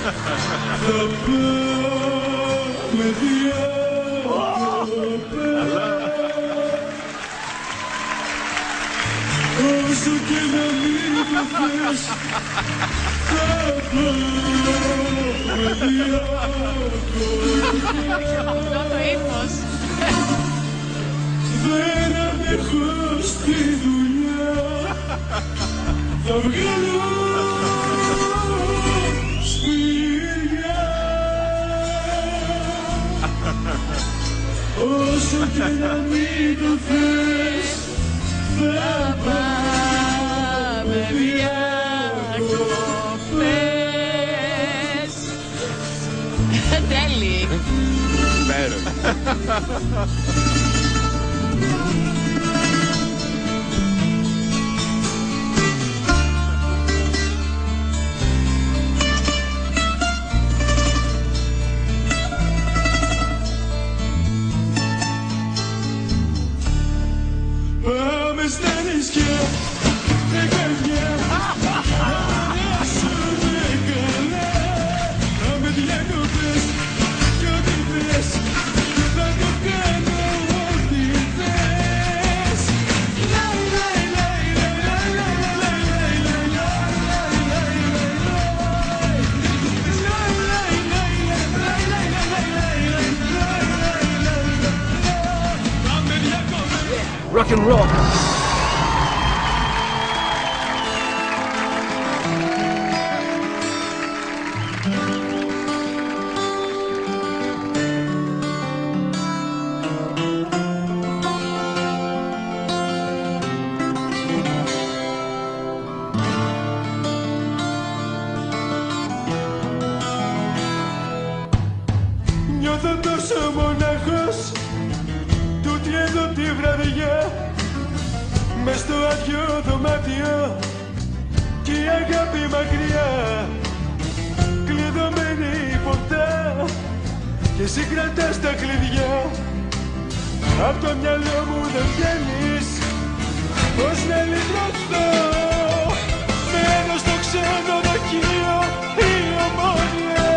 πάμε όσο και να μην το θες, θα πάμε διακοπές. Δεν αντέχω στη δουλειά, θα βγάλω σπηλιά. Όσο και να μην το θες, θα πάμε διακοπές. Τέλει. Πάμε στα νησιά, με καρδιά, να περάσουμε καλά. Πάμε διακοπές κι ό,τι θες, θα το κάνω ό,τι θες. Λαϊ, λαϊ, λαϊ, λαϊ, λαϊ, λαϊ, λαϊ, λαϊ, Rock and roll. Νιώθω τόσο μοναχός τούτη εδώ τη βραδιά, μες στο άδειο δωμάτιο κι η αγάπη μακριά, κλειδωμένη ποτά και εσύ κρατάς τα κλειδιά. Απ' το μυαλό μου δεν βγαίνεις, πώς να λυτρωθώ. Μένω στο ξενοδοχείο η Ομόνια,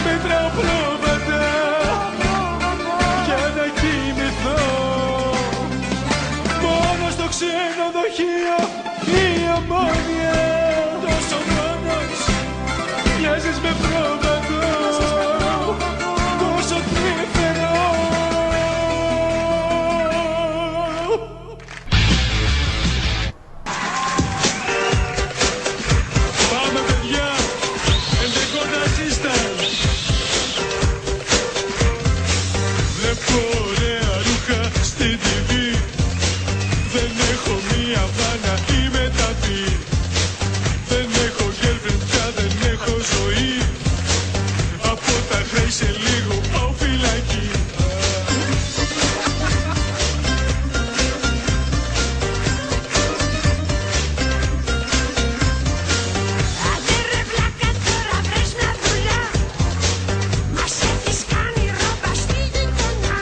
μετράω πρόβατα για να κοιμηθώ. Μόνο στο ξενοδοχείο η Ομόνια, τόσο μόνος μοιάζεις με πρόβατο, τόσο τρυφερό. Πάμε παιδιά, εντεκώ ναζίστα. Βλέπω ωραία ρούχα στην TV, δεν έχω μία βάνα ή μεταπή. Δεν έχω girlfriend πια, δεν έχω ζωή, από τα χρέη σε λίγο πάω φυλακή. Άντε ρε βλάκα τώρα βρες μια δουλειά, μας έχεις κάνει ρόμπα στη γειτονιά.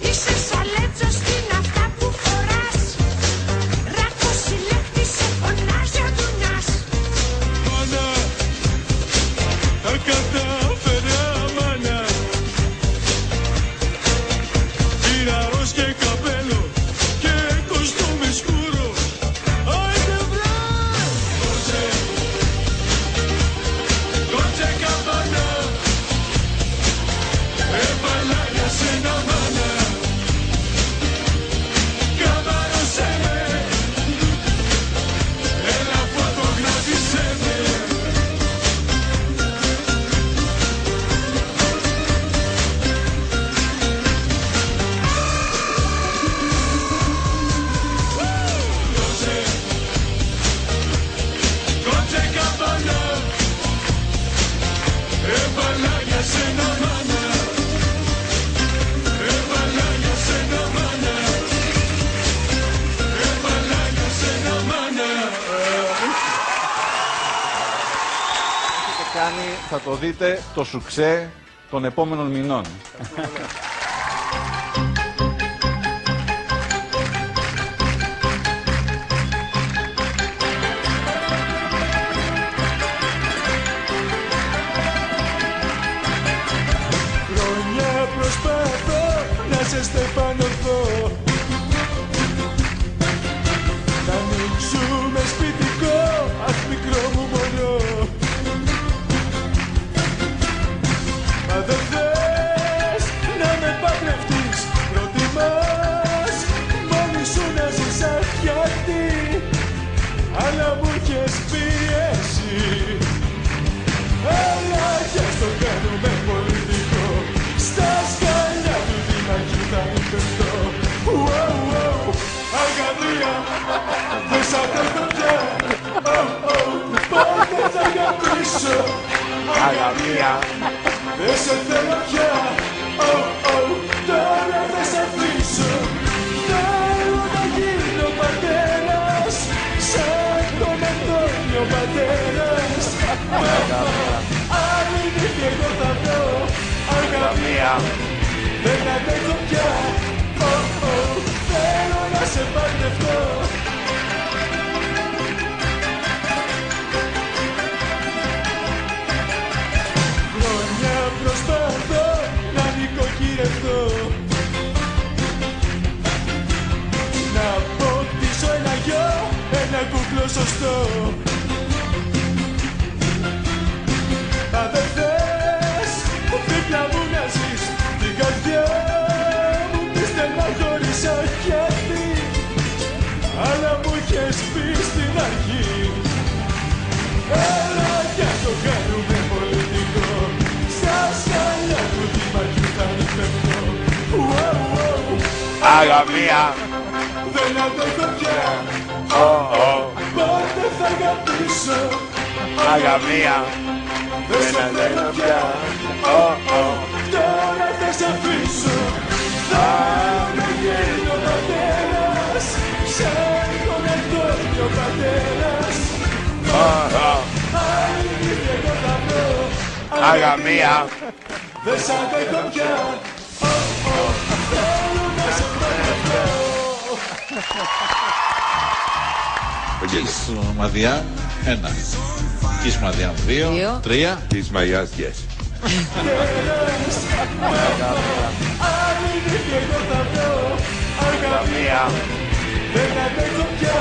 Είσαι σαλέτσος στην αυτά που φοράς, ράκος συλλέκτης σε φωνάζει ο Δουνιάς. Μάνα, τα κατάφερα μάνα, πήρα ροζ και καπέλο και κοστούμι σκούρο. Άιντε βρε! Dolce, Dolce Gabbana, έβαλα για σένα μάνα, καμάρωσέ με, έλα φωτογράφησέ με. Dolce Gabbana, έβαλα για σένα μάνα, έβαλα για σένα μάνα, έβαλα για σένα μάνα. Κάνει, θα το δείτε το σουξέ των επόμενων μηνών. σε στεφανωθώ. Να ανοίξουμε σπιτικό, αχ μικρό μου μωρό. Μα δεν θες να με παντρευτείς, προτιμάς μόνη σου να ζεις αχιάτη. Αλλά μου είχες πίεση, αλλά κι ας το κάνουμε πολιτικό. Στα σκαλιά του Δήμαρχου θα νυχτευτώ. Αγαμία, δεν σ' αντέχω πια. Πότε θα αγαπήσω. Αγαμία, Δεν σε θέλω πια. Τώρα θα σ' αφήσω. Θέλω να γίνω πατέρας, σαν τον Αντώνιο πατέρας. Άλλη νύχη εγώ θα βρω. Αγαμία, δεν αντέχω πια. Θέλω να σε παντρευτώ. Χρόνια προσπαθώ να νοικοκυρευτώ, να αποκτήσω ένα γιο, ένα κούκλο σωστό. Μα δεν θες δίπλα μου να ζεις, την καρδιά μου τη στεναχώρησα κι αυτή. Αλλά μου είχες πει στην αρχή, έλα κι ας το κάνουμε πολιτικό. Στα σκαλιά του Δήμαρχου θα νυχτευτώ. Αγαμία, Δεν αντέχω πια. Πότε θα αγαπήσω. αγαμία, Δεν σε θέλω πια. Τώρα θα σ' αφήσω. Θα με γίνω πατέρας, σαν τον Αντώνιο πατέρας. Άλλη νύχη εγώ θα βρω. αγαμία. Δεν σ' αντέχω πια. Θέλω να σε παντρευτώ. Kiss Μαδιά 1, Kiss Μαδιά 2, 3. Της Μαγιάς, yes. Άλλη νύχη εγώ θα βρω. Αγαμία, δεν αντέχω πια.